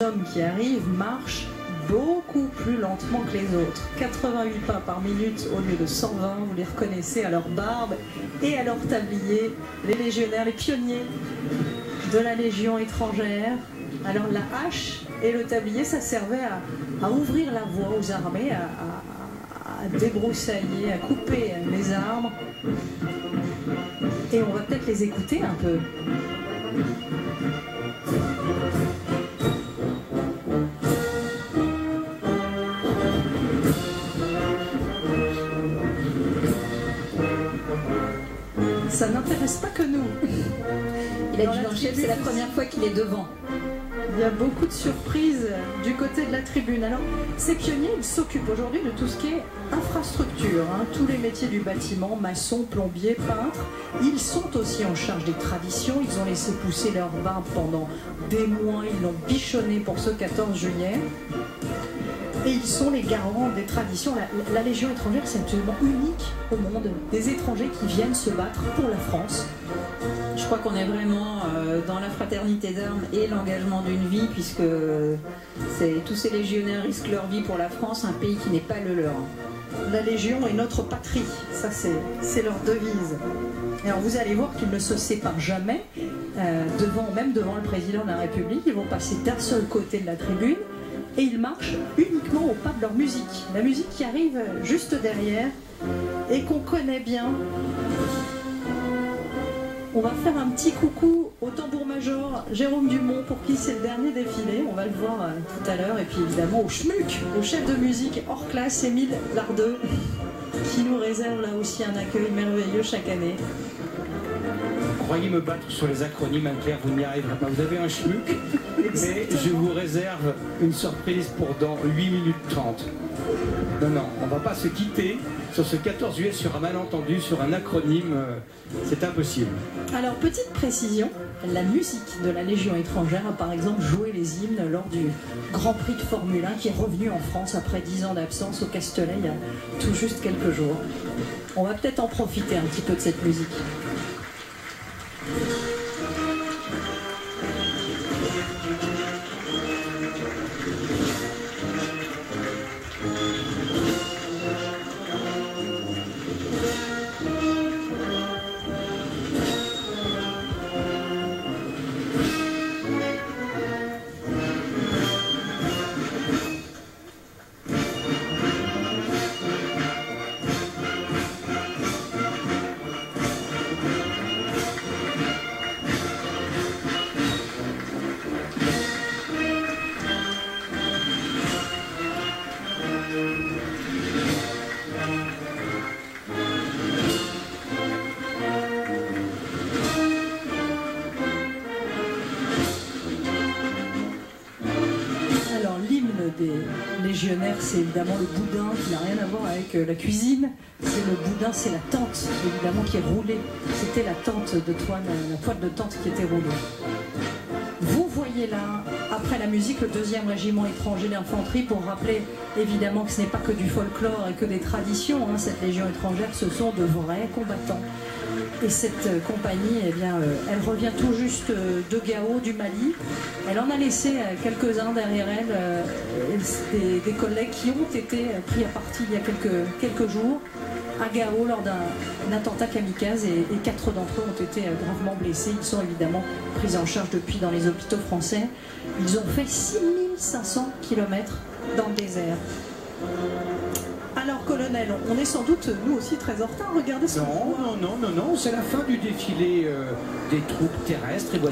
L'homme qui arrive marche beaucoup plus lentement que les autres. 88 pas par minute au lieu de 120, vous les reconnaissez à leur barbe et à leur tablier. Les légionnaires, les pionniers de la Légion étrangère. Alors la hache et le tablier, ça servait à ouvrir la voie aux armées, à débroussailler, à couper les arbres. Et on va peut-être les écouter un peu. Ça n'intéresse pas que nous. Il a dit en chef, c'est la première fois qu'il est devant. Il y a beaucoup de surprises du côté de la tribune. Alors, ces pionniers, ils s'occupent aujourd'hui de tout ce qui est infrastructure, hein, tous les métiers du bâtiment, maçons, plombiers, peintres. Ils sont aussi en charge des traditions. Ils ont laissé pousser leur barbe pendant des mois. Ils l'ont bichonné pour ce 14 juillet. Et ils sont les garants des traditions. La Légion étrangère, c'est absolument unique au monde. Des étrangers qui viennent se battre pour la France. Je crois qu'on est vraiment dans la fraternité d'armes et l'engagement d'une vie, puisque tous ces légionnaires risquent leur vie pour la France, un pays qui n'est pas le leur. La Légion est notre patrie, ça c'est leur devise. Alors vous allez voir qu'ils ne se séparent jamais, même devant le président de la République. Ils vont passer d'un seul côté de la tribune et ils marchent uniquement au pas de leur musique. La musique qui arrive juste derrière et qu'on connaît bien. On va faire un petit coucou au tambour-major Jérôme Dumont, pour qui c'est le dernier défilé, on va le voir tout à l'heure, et puis évidemment au schmuck, au chef de musique hors classe, Émile Lardeux, qui nous réserve là aussi un accueil merveilleux chaque année. Croyez me battre sur les acronymes, Anne-Claire, vous n'y arriverez pas. Vous avez un schmuck, mais je vous réserve une surprise pour dans 8 minutes 30. Non, non, on ne va pas se quitter sur ce 14 juillet sur un malentendu, sur un acronyme, c'est impossible. Alors, petite précision, la musique de la Légion étrangère a par exemple joué les hymnes lors du Grand Prix de Formule 1 qui est revenu en France après 10 ans d'absence au Castellet il y a tout juste quelques jours. On va peut-être en profiter un petit peu de cette musique. Des légionnaires, c'est évidemment le boudin qui n'a rien à voir avec la cuisine. C'est le boudin, c'est la tente évidemment qui est roulée. C'était la tente de toile, la toile de tente qui était roulée. Vous voyez là, après la musique, le 2e régiment étranger d'infanterie, pour rappeler évidemment que ce n'est pas que du folklore et que des traditions, hein. Cette Légion étrangère, ce sont de vrais combattants. Et cette compagnie, eh bien, elle revient tout juste de Gao, du Mali. Elle en a laissé quelques-uns derrière elle, des collègues qui ont été pris à partie il y a quelques jours à Gao lors d'un attentat kamikaze, et 4 d'entre eux ont été gravement blessés. Ils sont évidemment pris en charge depuis dans les hôpitaux français. Ils ont fait 6500 km dans le désert. Alors, colonel, on est sans doute, nous aussi, très en retard. Regardez ce qu'on voit. Non, c'est la fin du défilé des troupes terrestres. Et voici